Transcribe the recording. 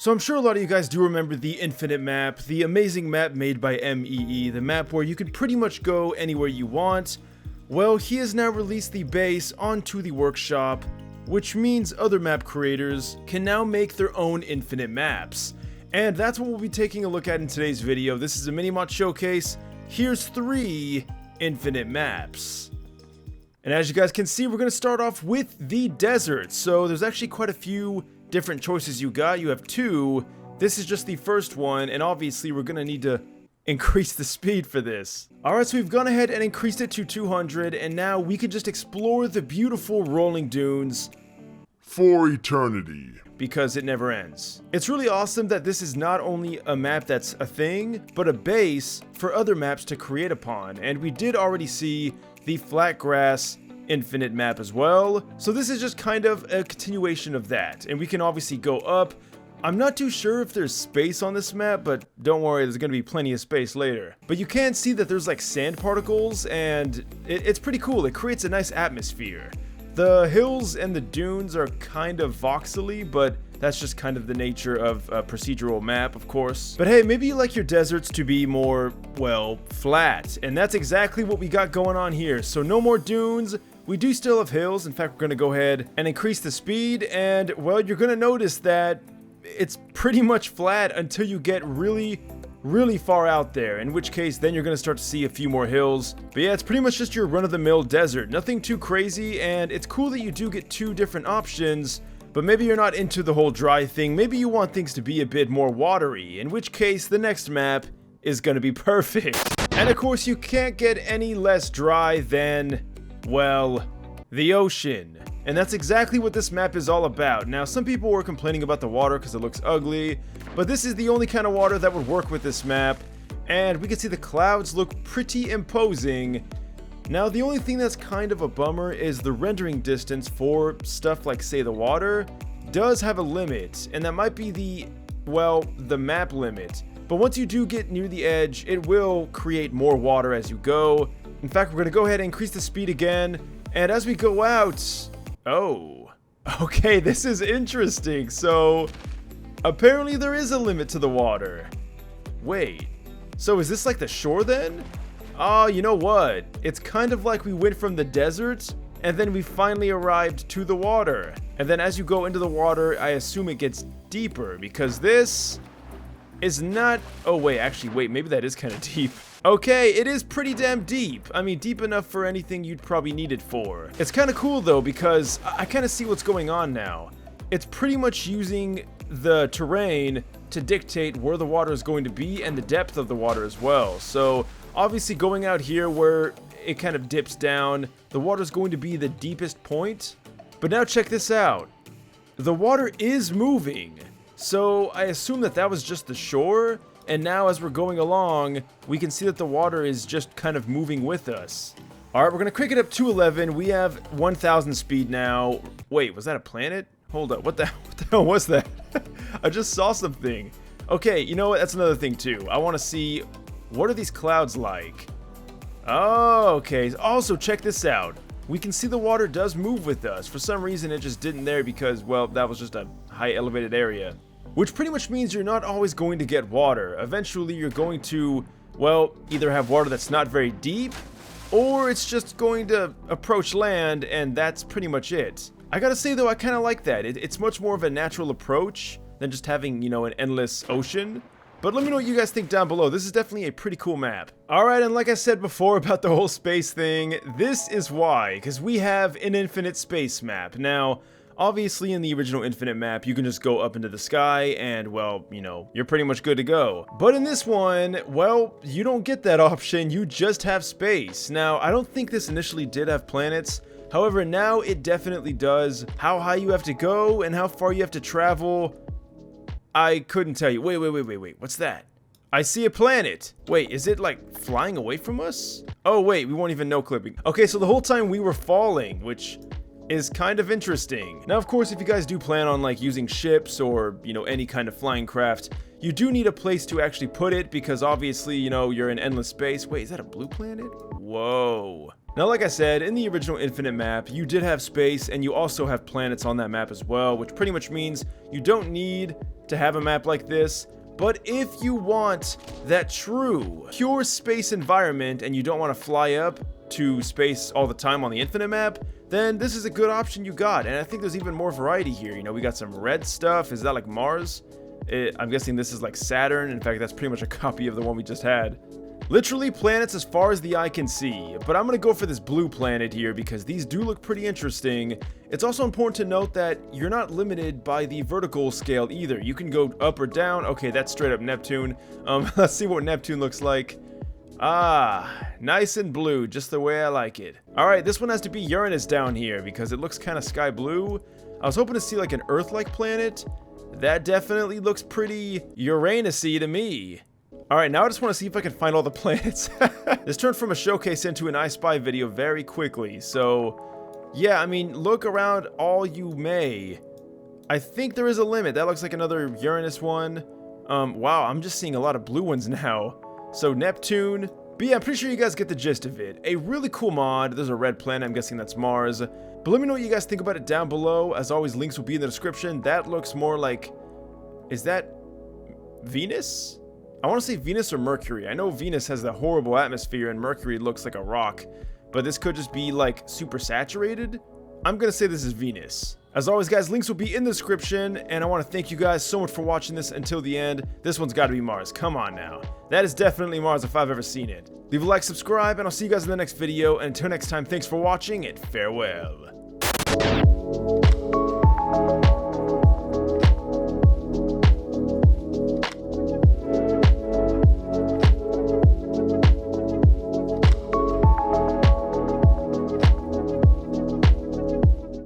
So I'm sure a lot of you guys do remember the Infinite map, the amazing map made by MEE, the map where you could pretty much go anywhere you want. Well, he has now released the base onto the workshop, which means other map creators can now make their own Infinite maps. And that's what we'll be taking a look at in today's video. This is a mini-mod showcase. Here's 3 Infinite maps. And as you guys can see, we're going to start off with the desert. So there's actually quite a few different choices you got. You have 2. This is just the first one, and obviously we're going to need to increase the speed for this. Alright, so we've gone ahead and increased it to 200, and now we can just explore the beautiful rolling dunes for eternity, because it never ends. It's really awesome that this is not only a map that's a thing, but a base for other maps to create upon, and we did already see the flat grass Infinite map as well, so this is just kind of a continuation of that, and we can obviously go up. I'm not too sure if there's space on this map, but don't worry, there's gonna be plenty of space later. But you can see that there's like sand particles, and it's pretty cool. It creates a nice atmosphere. The hills and the dunes are kind of voxely, but that's just kind of the nature of a procedural map, of course. But hey, maybe you like your deserts to be more, well, flat, and that's exactly what we got going on here. So no more dunes. We do still have hills. In fact, we're gonna go ahead and increase the speed, and well, you're gonna notice that it's pretty much flat until you get really far out there, in which case then you're gonna start to see a few more hills. But yeah, it's pretty much just your run-of-the-mill desert, nothing too crazy, and it's cool that you do get 2 different options. But maybe you're not into the whole dry thing, maybe you want things to be a bit more watery, in which case the next map is gonna be perfect. And of course you can't get any less dry than, well, the ocean. And that's exactly what this map is all about. Now, some people were complaining about the water because it looks ugly, but this is the only kind of water that would work with this map, and we can see the clouds look pretty imposing. Now, the only thing that's kind of a bummer is the rendering distance for stuff like, say, the water does have a limit, and that might be the map limit. But once you do get near the edge, it will create more water as you go. In fact, we're going to go ahead and increase the speed again, and as we go out... Oh, okay, this is interesting. So, apparently there is a limit to the water. Wait, so is this like the shore then? Oh, you know what? It's kind of like we went from the desert, and then we finally arrived to the water. And then as you go into the water, I assume it gets deeper, because this is not... Oh, wait, actually, wait, maybe that is kind of deep. Okay, it is pretty damn deep. I mean, deep enough for anything you'd probably need it for. It's kind of cool, though, because I kind of see what's going on now. It's pretty much using the terrain to dictate where the water is going to be and the depth of the water as well. So, obviously, going out here where it kind of dips down, the water is going to be the deepest point. But now check this out. The water is moving. So, I assume that that was just the shore. And now as we're going along, we can see that the water is just kind of moving with us. Alright, we're going to crank it up to 11. We have 1,000 speed now. Wait, was that a planet? Hold up, what the hell was that? I just saw something. Okay, you know what? That's another thing too. I want to see, what are these clouds like? Oh, okay. Also, check this out. We can see the water does move with us. For some reason, it just didn't there because, well, that was just a high elevated area. Which pretty much means you're not always going to get water. Eventually, you're going to, well, either have water that's not very deep, or it's just going to approach land, and that's pretty much it. I gotta say, though, I kind of like that. It's much more of a natural approach than just having, you know, an endless ocean. But let me know what you guys think down below. This is definitely a pretty cool map. Alright, and like I said before about the whole space thing, this is why, because we have an infinite space map. Now, obviously, in the original Infinite map, you can just go up into the sky and, well, you know, you're pretty much good to go. But in this one, well, you don't get that option, you just have space. Now, I don't think this initially did have planets. However, now it definitely does. How high you have to go and how far you have to travel, I couldn't tell you. Wait, what's that? I see a planet. Wait, is it like flying away from us? Oh, wait, we won't even know clipping. Okay, so the whole time we were falling, which is kind of interesting. Now, of course, if you guys do plan on like using ships or, you know, any kind of flying craft, you do need a place to actually put it because obviously, you know, you're in endless space. Wait, is that a blue planet? Whoa. Now, like I said, in the original Infinite map, you did have space and you also have planets on that map as well, which pretty much means you don't need to have a map like this. But if you want that true, pure space environment and you don't want to fly up to space all the time on the infinite map, then this is a good option you got. And I think there's even more variety here. You know, we got some red stuff. Is that like Mars? I'm guessing this is like Saturn. In fact, that's pretty much a copy of the one we just had. Literally planets as far as the eye can see, but I'm gonna go for this blue planet here because these do look pretty interesting. It's also important to note that you're not limited by the vertical scale either. You can go up or down. Okay, that's straight up Neptune. Let's see what Neptune looks like. Ah, nice and blue, just the way I like it. Alright, this one has to be Uranus down here because it looks kind of sky blue. I was hoping to see like an Earth-like planet. That definitely looks pretty Uranus-y to me. Alright, now I just want to see if I can find all the planets. This turned from a showcase into an I Spy video very quickly, so yeah, I mean, look around all you may. I think there is a limit. That looks like another Uranus one. Wow, I'm just seeing a lot of blue ones now. So Neptune. But yeah, I'm pretty sure you guys get the gist of it. A really cool mod. There's a red planet, I'm guessing that's Mars. But let me know what you guys think about it down below. As always, links will be in the description. That looks more like... Is that Venus? I want to say Venus or Mercury. I know Venus has that horrible atmosphere and Mercury looks like a rock. But this could just be like super saturated. I'm going to say this is Venus. As always, guys, links will be in the description. And I want to thank you guys so much for watching this until the end. This one's got to be Mars. Come on now. That is definitely Mars if I've ever seen it. Leave a like, subscribe, and I'll see you guys in the next video. And until next time, thanks for watching and farewell.